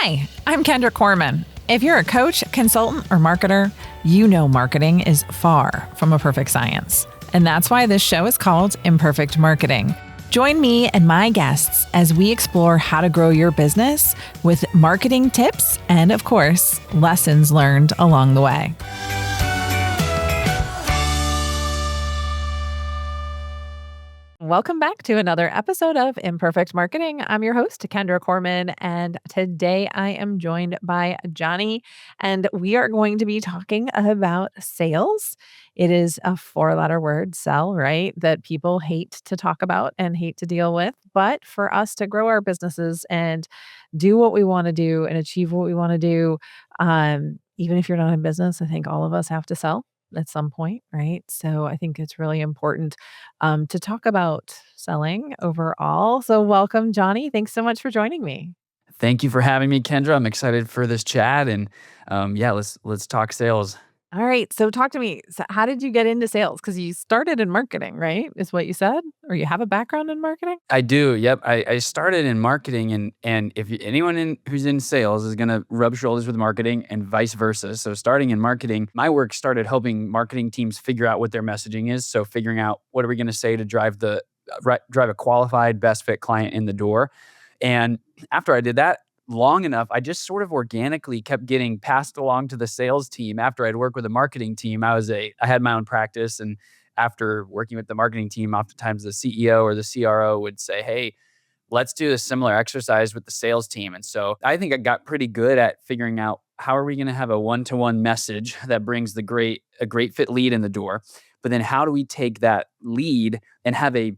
Hi, I'm Kendra Corman. If you're a coach, consultant, or marketer, you know marketing is far from a perfect science. And that's why this show is called Imperfect Marketing. Join me and my guests as we explore how to grow your business with marketing tips and, of course, lessons learned along the way. Welcome back to another episode of Imperfect Marketing. I'm your host, Kendra Corman, and today I am joined by Jonny, and we are going to be talking about sales. It is a four-letter word, sell, right? That people hate to talk about and hate to deal with. But for us to grow our businesses and do what we want to do and achieve what we want to do, even if you're not in business, I think all of us have to sell at some point, right? So I think it's really important to talk about selling overall. So welcome, Jonny. Thanks so much for joining me. Thank you for having me, Kendra. I'm excited for this chat, and let's talk sales. All right. So talk to me. So how did you get into sales? Because you started in marketing, right? Is what you said? Or you have a background in marketing? I do. Yep. I started in marketing, and if who's in sales is going to rub shoulders with marketing, and vice versa. So starting in marketing, my work started helping marketing teams figure out what their messaging is. So figuring out what are we going to say to drive a qualified best fit client in the door. And after I did that long enough, I just sort of organically kept getting passed along to the sales team. After I'd worked with a marketing team, I had my own practice, and after working with the marketing team, oftentimes the CEO or the CRO would say, "Hey, let's do a similar exercise with the sales team." And so I think I got pretty good at figuring out how are we going to have a one-to-one message that brings a great fit lead in the door, but then how do we take that lead and have a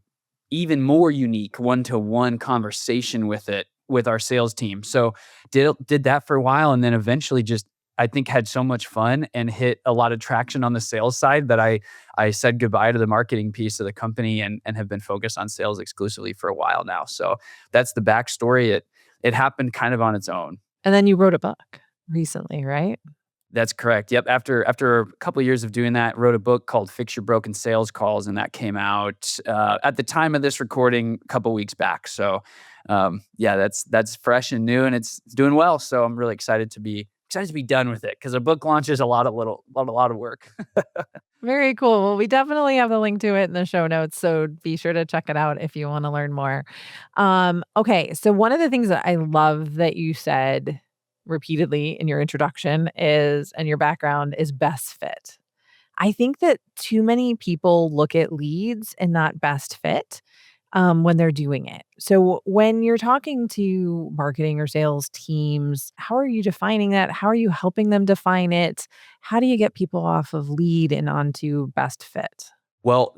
even more unique one-to-one conversation with our sales team. So did that for a while, and then eventually just I think had so much fun and hit a lot of traction on the sales side that I said goodbye to the marketing piece of the company and have been focused on sales exclusively for a while now. So that's the backstory. It happened kind of on its own. And then you wrote a book recently, right? That's correct. Yep. After a couple of years of doing that, wrote a book called "Fix Your Broken Sales Calls," and that came out at the time of this recording a couple weeks back. So, that's fresh and new, and it's doing well. So I'm really excited to be done with it because a book launch is a lot of work. Very cool. Well, we definitely have the link to it in the show notes, so be sure to check it out if you want to learn more. Okay, so one of the things that I love that you said repeatedly in your introduction and your background is best fit. I think that too many people look at leads and not best fit when they're doing it. So when you're talking to marketing or sales teams, how are you defining that? How are you helping them define it? How do you get people off of lead and onto best fit? Well,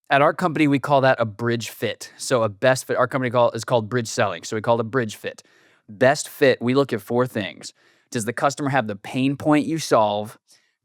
at our company, we call that a bridge fit. So a best fit, our company is called BridgeSelling. So we call it a bridge fit. Best fit, we look at four things. Does the customer have the pain point you solve?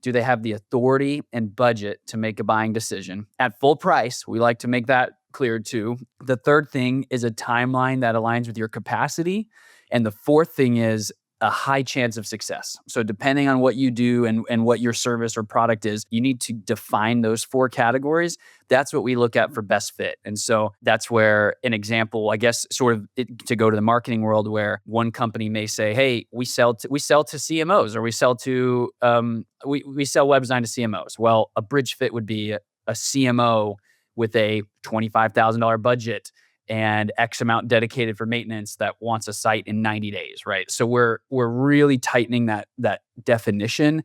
Do they have the authority and budget to make a buying decision? At full price, we like to make that clear too. The third thing is a timeline that aligns with your capacity. And the fourth thing is a high chance of success. So depending on what you do and what your service or product is, you need to define those four categories. That's what we look at for best fit. And so that's where an example, I guess, to go to the marketing world, where one company may say, "Hey, we sell to CMOs, or we sell to we sell web design to CMOs." Well, a bridge fit would be a CMO with a $25,000 budget and X amount dedicated for maintenance that wants a site in 90 days, right? So we're really tightening that definition.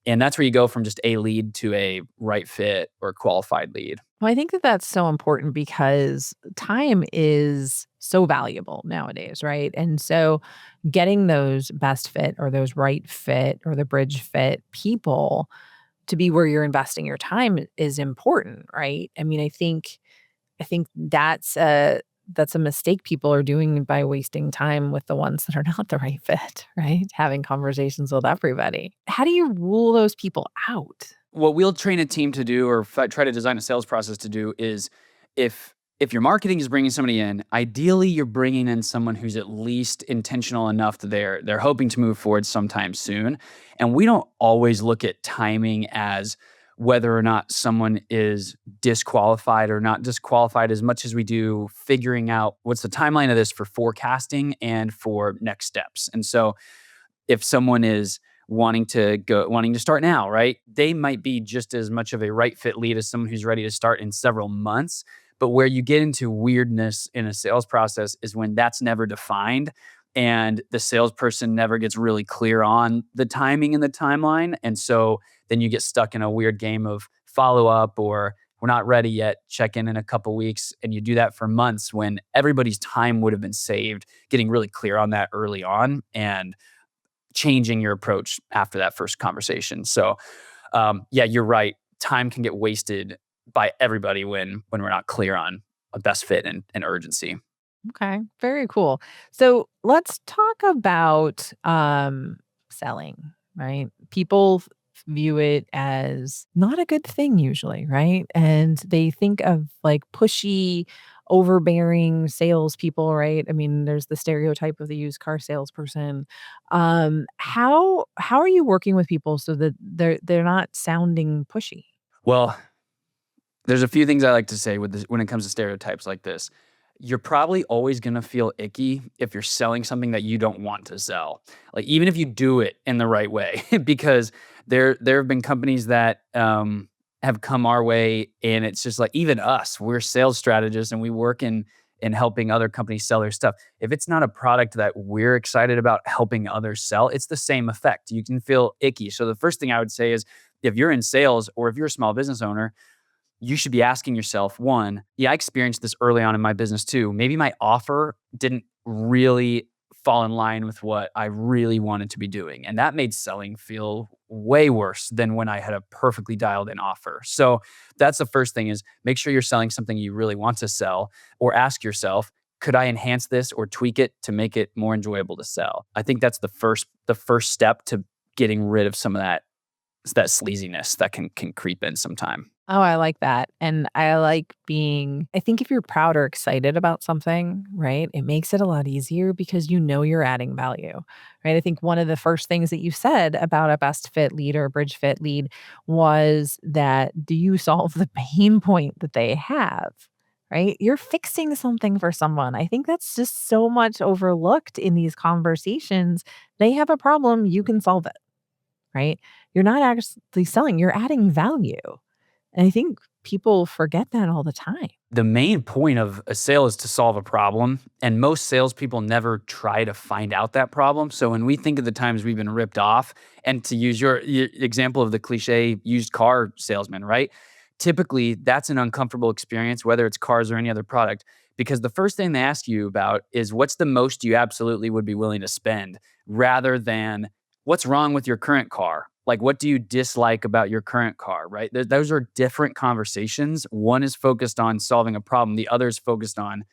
And that's where you go from just a lead to a right fit or qualified lead. Well, I think that that's so important because time is so valuable nowadays, right? And so getting those best fit or those right fit or the bridge fit people to be where you're investing your time is important, right? I mean, I think that's a mistake people are doing by wasting time with the ones that are not the right fit, right? Having conversations with everybody. How do you rule those people out? What we'll train a team to do, or try to design a sales process to do, is if your marketing is bringing somebody in, ideally you're bringing in someone who's at least intentional enough that they're hoping to move forward sometime soon. And we don't always look at timing as whether or not someone is disqualified or not disqualified, as much as we do figuring out what's the timeline of this for forecasting and for next steps. And so if someone is wanting to start now, right? They might be just as much of a right fit lead as someone who's ready to start in several months. But where you get into weirdness in a sales process is when that's never defined and the salesperson never gets really clear on the timing and the timeline. And so then you get stuck in a weird game of follow up, or we're not ready yet, check in a couple weeks. And you do that for months when everybody's time would have been saved getting really clear on that early on and changing your approach after that first conversation. So, yeah, you're right. Time can get wasted by everybody when we're not clear on a best fit and urgency. Okay, very cool. So let's talk about selling, right? People view it as not a good thing usually, right? And they think of like pushy, overbearing salespeople, right? I mean, there's the stereotype of the used car salesperson. How are you working with people so that they're not sounding pushy? Well, there's a few things I like to say with this when it comes to stereotypes like this. You're probably always gonna feel icky if you're selling something that you don't want to sell. Like, even if you do it in the right way, because there have been companies that, have come our way, and it's just like even us, we're sales strategists, and we work in helping other companies sell their stuff. If it's not a product that we're excited about helping others sell, it's the same effect. You can feel icky. So the first thing I would say is, if you're in sales or if you're a small business owner, you should be asking yourself, one, yeah, I experienced this early on in my business too. Maybe my offer didn't really fall in line with what I really wanted to be doing. And that made selling feel way worse than when I had a perfectly dialed in offer. So that's the first thing, is make sure you're selling something you really want to sell, or ask yourself, could I enhance this or tweak it to make it more enjoyable to sell? I think that's the first step to getting rid of some of that sleaziness that can creep in sometime. Oh, I like that. And I like being I think if you're proud or excited about something, right, it makes it a lot easier because you know you're adding value, right? I think one of the first things that you said about a best fit lead or a bridge fit lead was that do you solve the pain point that they have, right? You're fixing something for someone. I think that's just so much overlooked in these conversations. They have a problem, you can solve it, right? You're not actually selling, you're adding value. And I think people forget that all the time. The main point of a sale is to solve a problem, and most salespeople never try to find out that problem. So when we think of the times we've been ripped off, and to use your example of the cliche used car salesman, right? Typically, that's an uncomfortable experience, whether it's cars or any other product, because the first thing they ask you about is what's the most you absolutely would be willing to spend, rather than what's wrong with your current car. Like, what do you dislike about your current car, right? Those are different conversations. One is focused on solving a problem. The other is focused on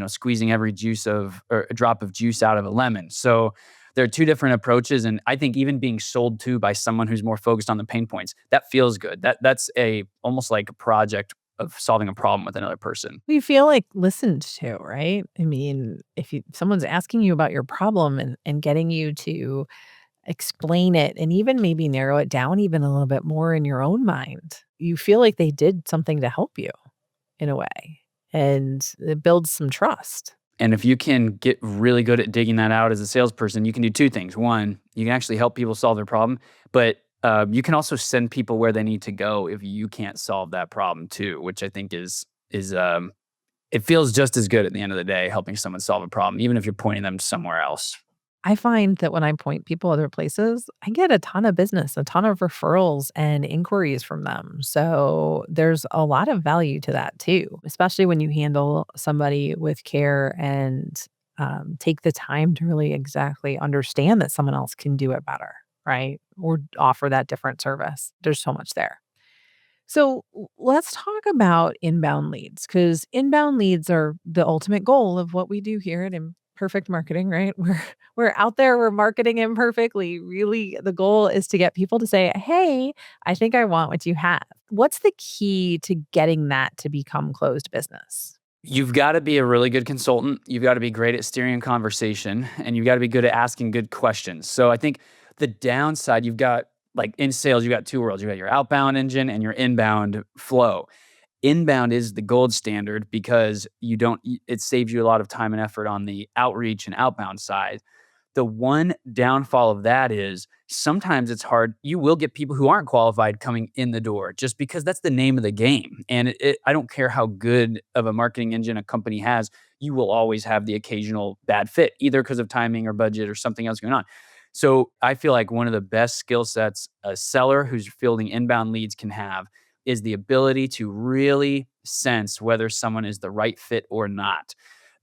squeezing every juice of or a drop of juice out of a lemon. So there are two different approaches, and I think even being sold to by someone who's more focused on the pain points, that feels good. That's a almost like a project of solving a problem with another person. You feel like listened to, right? I mean, if someone's asking you about your problem and getting you to explain it and even maybe narrow it down even a little bit more in your own mind, you feel like they did something to help you in a way, and it builds some trust. And if you can get really good at digging that out as a salesperson, you can do two things. One, you can actually help people solve their problem, but you can also send people where they need to go if you can't solve that problem too, which I think is it feels just as good at the end of the day helping someone solve a problem, even if you're pointing them somewhere else. I find that when I point people other places, I get a ton of business, a ton of referrals and inquiries from them. So there's a lot of value to that too, especially when you handle somebody with care and take the time to really exactly understand that someone else can do it better, right? Or offer that different service. There's so much there. So let's talk about inbound leads, because inbound leads are the ultimate goal of what we do here at Imperfect Marketing, right? We're out there, we're marketing imperfectly. Really, the goal is to get people to say, "Hey, I think I want what you have." What's the key to getting that to become closed business? You've got to be a really good consultant. You've got to be great at steering a conversation, and you've got to be good at asking good questions. So I think the downside, you've got like in sales, you got two worlds. You got your outbound engine and your inbound flow. Inbound is the gold standard because it saves you a lot of time and effort on the outreach and outbound side. The one downfall of that is sometimes it's hard. You will get people who aren't qualified coming in the door just because that's the name of the game. And I don't care how good of a marketing engine a company has, you will always have the occasional bad fit, either because of timing or budget or something else going on. So I feel like one of the best skill sets a seller who's fielding inbound leads can have is the ability to really sense whether someone is the right fit or not.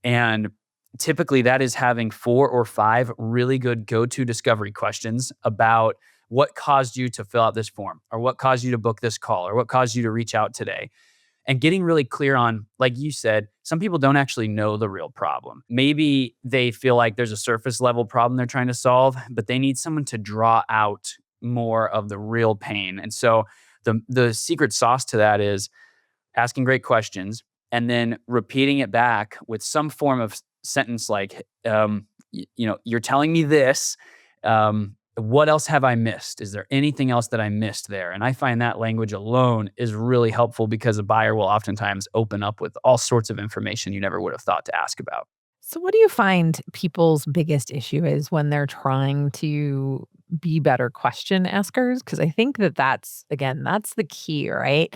And typically that is having 4 or 5 really good go-to discovery questions about what caused you to fill out this form, or what caused you to book this call, or what caused you to reach out today. And getting really clear on, like you said, some people don't actually know the real problem. Maybe they feel like there's a surface level problem they're trying to solve, but they need someone to draw out more of the real pain. And so the secret sauce to that is asking great questions and then repeating it back with some form of sentence like, you're telling me this. What else have I missed? Is there anything else that I missed there? And I find that language alone is really helpful because a buyer will oftentimes open up with all sorts of information you never would have thought to ask about. So, what do you find people's biggest issue is when they're trying to be better question askers? Because I think that that's, again, that's the key, right?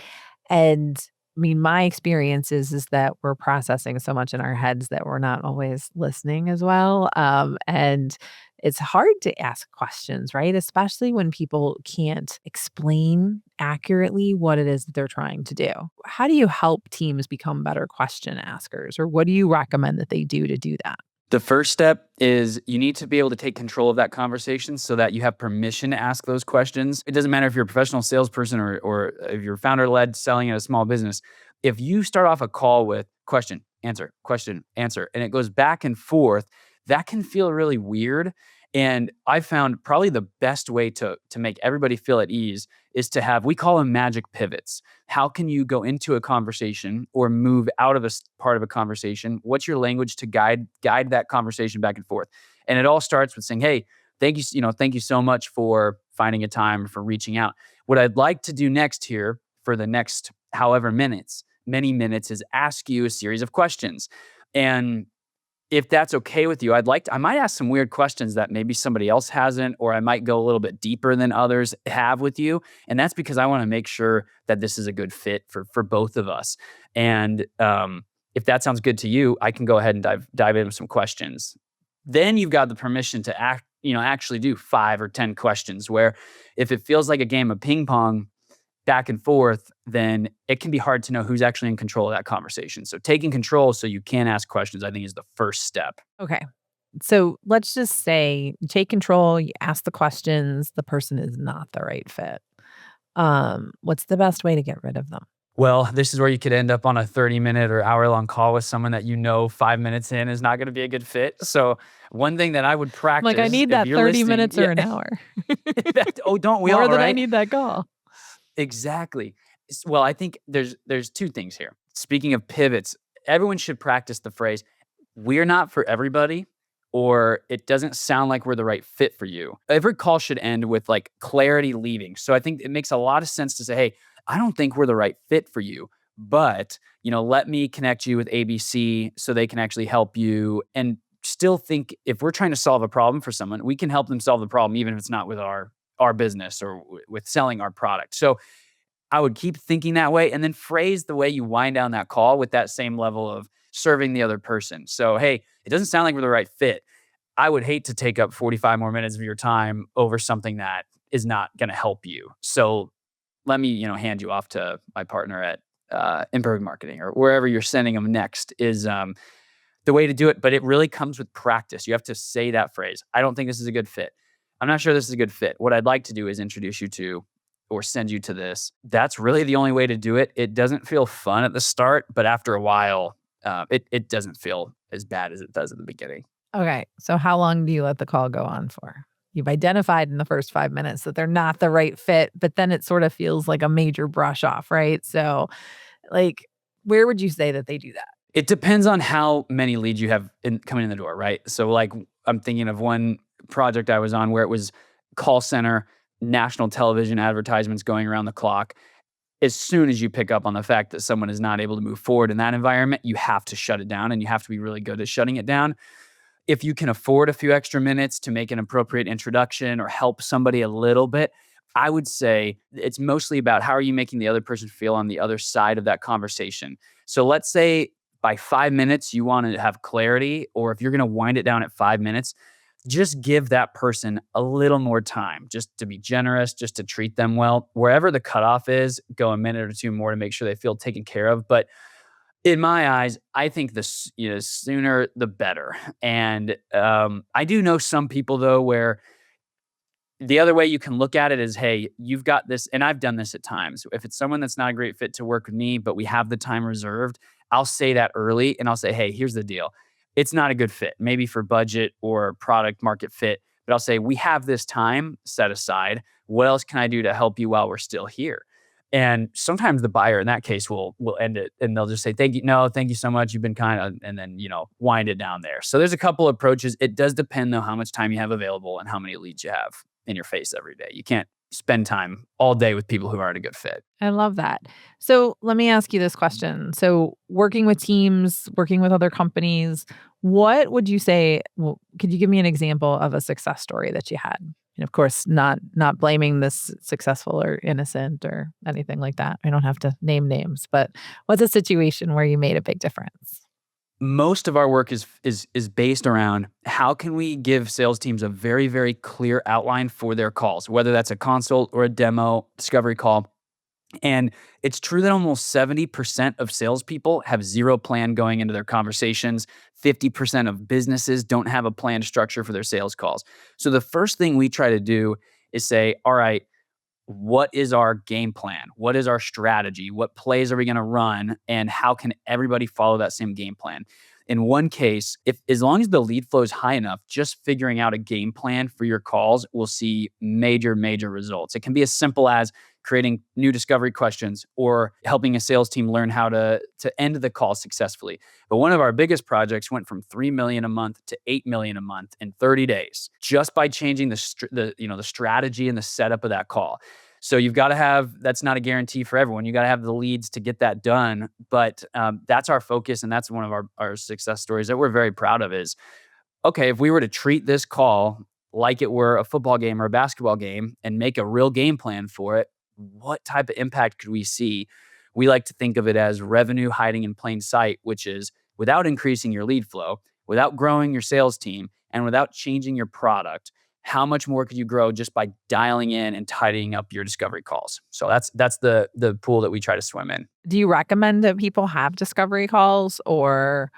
And I mean, my experience is that we're processing so much in our heads that we're not always listening as well. And it's hard to ask questions, right? Especially when people can't explain accurately what it is that they're trying to do. How do you help teams become better question askers, or what do you recommend that they do that? The first step is you need to be able to take control of that conversation so that you have permission to ask those questions. It doesn't matter if you're a professional salesperson or if you're founder-led selling at a small business. If you start off a call with question, answer, and it goes back and forth, that can feel really weird. And I found probably the best way to make everybody feel at ease is to have, we call them magic pivots. How can you go into a conversation or move out of part of a conversation? What's your language to guide that conversation back and forth? And it all starts with saying, "Hey, thank you so much for finding a time, for reaching out. What I'd like to do next here for the next however many minutes is ask you a series of questions. And if that's okay with you, I might ask some weird questions that maybe somebody else hasn't, or I might go a little bit deeper than others have with you. And that's because I want to make sure that this is a good fit for both of us. And if that sounds good to you, I can go ahead and dive into some questions. Then you've got the permission to actually do 5 or 10 questions, where if it feels like a game of ping pong back and forth, then it can be hard to know who's actually in control of that conversation. So taking control so you can ask questions, I think, is the first step. Okay. So let's just say you take control, you ask the questions, the person is not the right fit. What's the best way to get rid of them? Well, this is where you could end up on a 30-minute or hour-long call with someone that 5 minutes in is not going to be a good fit. So one thing that I would Like, I practice need if that you're 30 listening, minutes or an hour. oh, don't we More all, than I right? need that call. Exactly. Well, I think there's 2 things here. Speaking of pivots, everyone should practice the phrase, "We're not for everybody," or "It doesn't sound like we're the right fit for you." Every call should end with like clarity leaving. So I think it makes a lot of sense to say, "Hey, I don't think we're the right fit for you, but, let me connect you with ABC so they can actually help you." And still think if we're trying to solve a problem for someone, we can help them solve the problem even if it's not with our business or with selling our product. So I would keep thinking that way and then phrase the way you wind down that call with that same level of serving the other person. So, "Hey, it doesn't sound like we're the right fit. I would hate to take up 45 more minutes of your time over something that is not going to help you. So let me, hand you off to my partner at Imperfect Marketing," or wherever you're sending them next is the way to do it. But it really comes with practice. You have to say that phrase. "I don't think this is a good fit. I'm not sure this is a good fit. What I'd like to do is introduce you to or send you to this." That's really the only way to do it. It doesn't feel fun at the start, but after a while, it doesn't feel as bad as it does at the beginning. Okay. So how long do you let the call go on for? You've identified in the first 5 minutes that they're not the right fit, but then it sort of feels like a major brush off, right? So, like, where would you say that they do that? It depends on how many leads you have coming in the door, right? So, like, I'm thinking of one project I was on where it was call center. national television advertisements going around the clock. As soon as you pick up on the fact that someone is not able to move forward in that environment, you have to shut it down, and you have to be really good at shutting it down. If you can afford a few extra minutes to make an appropriate introduction or help somebody a little bit, I would say it's mostly about how are you making the other person feel on the other side of that conversation. So let's say by 5 minutes, you want to have clarity, or if you're going to wind it down at 5 minutes, just give that person a little more time, just to be generous, just to treat them well. Wherever the cutoff is, go a minute or two more to make sure they feel taken care of. But in my eyes, I think sooner the better. And I do know some people though where the other way you can look at it is, hey, you've got this, and I've done this at times. If it's someone that's not a great fit to work with me, but we have the time reserved, I'll say that early and I'll say, hey, here's the deal. It's not a good fit, maybe for budget or product market fit, but I'll say, we have this time set aside. What else can I do to help you while we're still here? And sometimes the buyer in that case will end it and they'll just say, thank you. No, thank you so much. You've been kind of, and then, wind it down there. So there's a couple approaches. It does depend though how much time you have available and how many leads you have in your face every day. You can't spend time all day with people who aren't a good fit. I love that. So let me ask you this question. So working with teams, working with other companies, what would you say, well, could you give me an example of a success story that you had? And of course, not blaming this successful or innocent or anything like that. I don't have to name names, but what's a situation where you made a big difference? Most of our work is based around how can we give sales teams a very, very clear outline for their calls, whether that's a consult or a demo discovery call. And it's true that almost 70% of salespeople have zero plan going into their conversations. 50% of businesses don't have a planned structure for their sales calls. So the first thing we try to do is say, all right, what is our game plan? What is our strategy? What plays are we going to run? And how can everybody follow that same game plan? In one case, if as long as the lead flow is high enough, just figuring out a game plan for your calls will see major, major results. It can be as simple as creating new discovery questions or helping a sales team learn how to end the call successfully. But one of our biggest projects went from 3 million a month to 8 million a month in 30 days, just by changing the strategy and the setup of that call. So you've got to have, that's not a guarantee for everyone. You got to have the leads to get that done. But that's our focus. And that's one of our success stories that we're very proud of is, okay, if we were to treat this call like it were a football game or a basketball game and make a real game plan for it, what type of impact could we see? We like to think of it as revenue hiding in plain sight, which is without increasing your lead flow, without growing your sales team, and without changing your product, how much more could you grow just by dialing in and tidying up your discovery calls? So that's the pool that we try to swim in. Do you recommend that people have discovery calls or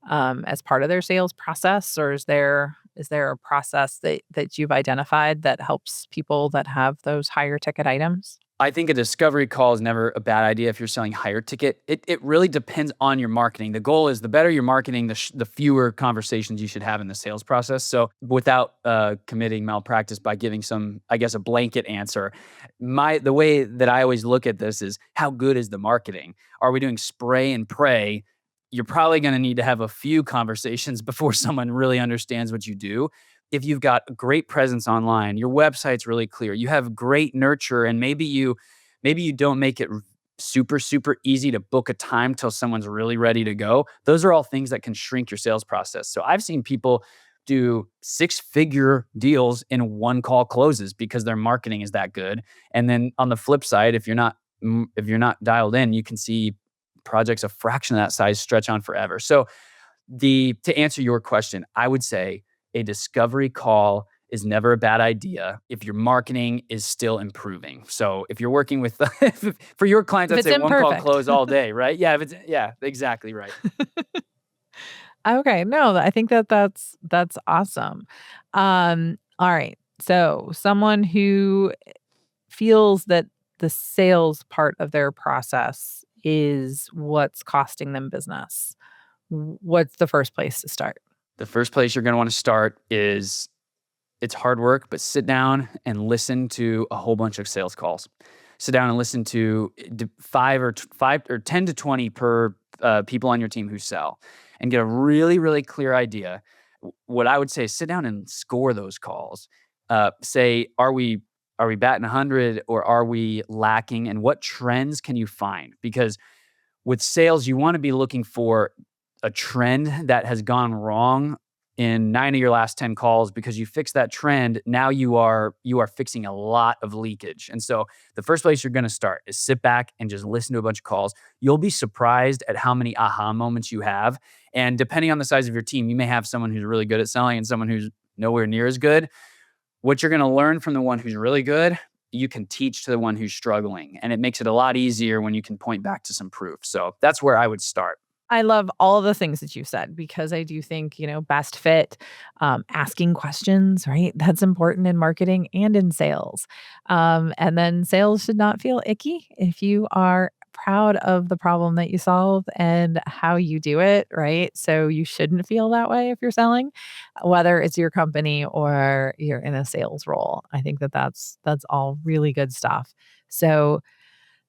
as part of their sales process, or is there a process that you've identified that helps people that have those higher ticket items? I think a discovery call is never a bad idea if you're selling higher ticket. It really depends on your marketing. The goal is the better your marketing, the fewer conversations you should have in the sales process. So without committing malpractice by giving some, I guess, a blanket answer, the way that I always look at this is how good is the marketing? Are we doing spray and pray? You're probably going to need to have a few conversations before someone really understands what you do. If you've got a great presence online, your website's really clear, you have great nurture, and maybe you don't make it super, super easy to book a time till someone's really ready to go. Those are all things that can shrink your sales process. So I've seen people do six-figure deals in one call closes because their marketing is that good. And then on the flip side, if you're not dialed in, you can see projects a fraction of that size stretch on forever. So to answer your question, I would say a discovery call is never a bad idea if your marketing is still improving. So if you're working with for your clients, If I'd it's say one call imperfect. close all day, right? Yeah, exactly right. Okay, no, I think that's awesome. All right. So someone who feels that the sales part of their process is what's costing them business. What's the first place to start? The first place you're going to want to start is it's hard work, but sit down and listen to a whole bunch of sales calls. Sit down and listen to five or 10 to 20 per people on your team who sell and get a really, really clear idea. What I would say is sit down and score those calls. Say, are we Are we batting 100 or are we lacking? And what trends can you find? Because with sales, you want to be looking for a trend that has gone wrong in 9 of your last 10 calls because you fix that trend. Now you are fixing a lot of leakage. And so the first place you're going to start is sit back and just listen to a bunch of calls. You'll be surprised at how many aha moments you have. And depending on the size of your team, you may have someone who's really good at selling and someone who's nowhere near as good. What you're going to learn from the one who's really good, you can teach to the one who's struggling. And it makes it a lot easier when you can point back to some proof. So that's where I would start. I love all the things that you said because I do think, best fit, asking questions, right? That's important in marketing and in sales. And then sales should not feel icky if you are proud of the problem that you solve and how you do it, right? So you shouldn't feel that way if you're selling, whether it's your company or you're in a sales role. I think that that's all really good stuff. So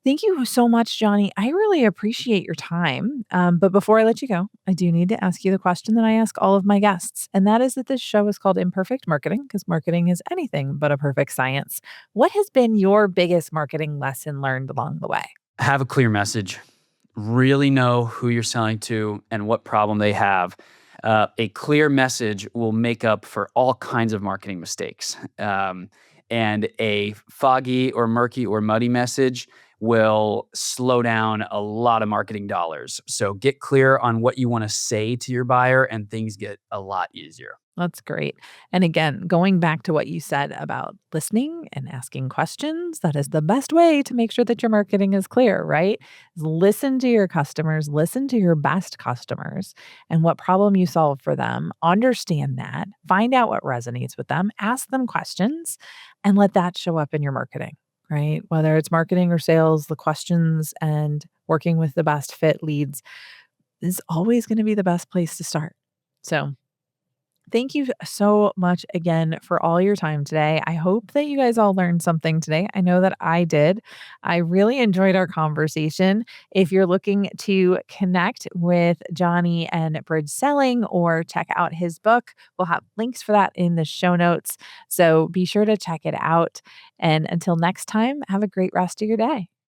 thank you so much, Johnny. I really appreciate your time. But before I let you go, I do need to ask you the question that I ask all of my guests. And that is that this show is called Imperfect Marketing because marketing is anything but a perfect science. What has been your biggest marketing lesson learned along the way? Have a clear message. Really know who you're selling to and what problem they have. A clear message will make up for all kinds of marketing mistakes. And a foggy or murky or muddy message will slow down a lot of marketing dollars. So get clear on what you want to say to your buyer, and things get a lot easier. That's great. And again, going back to what you said about listening and asking questions, that is the best way to make sure that your marketing is clear, right? Is listen to your customers, listen to your best customers and what problem you solve for them. Understand that, find out what resonates with them, ask them questions, and let that show up in your marketing, right? Whether it's marketing or sales, the questions and working with the best fit leads is always going to be the best place to start. So, thank you so much again for all your time today. I hope that you guys all learned something today. I know that I did. I really enjoyed our conversation. If you're looking to connect with Johnny and Bridge Selling or check out his book, we'll have links for that in the show notes. So be sure to check it out. And until next time, have a great rest of your day.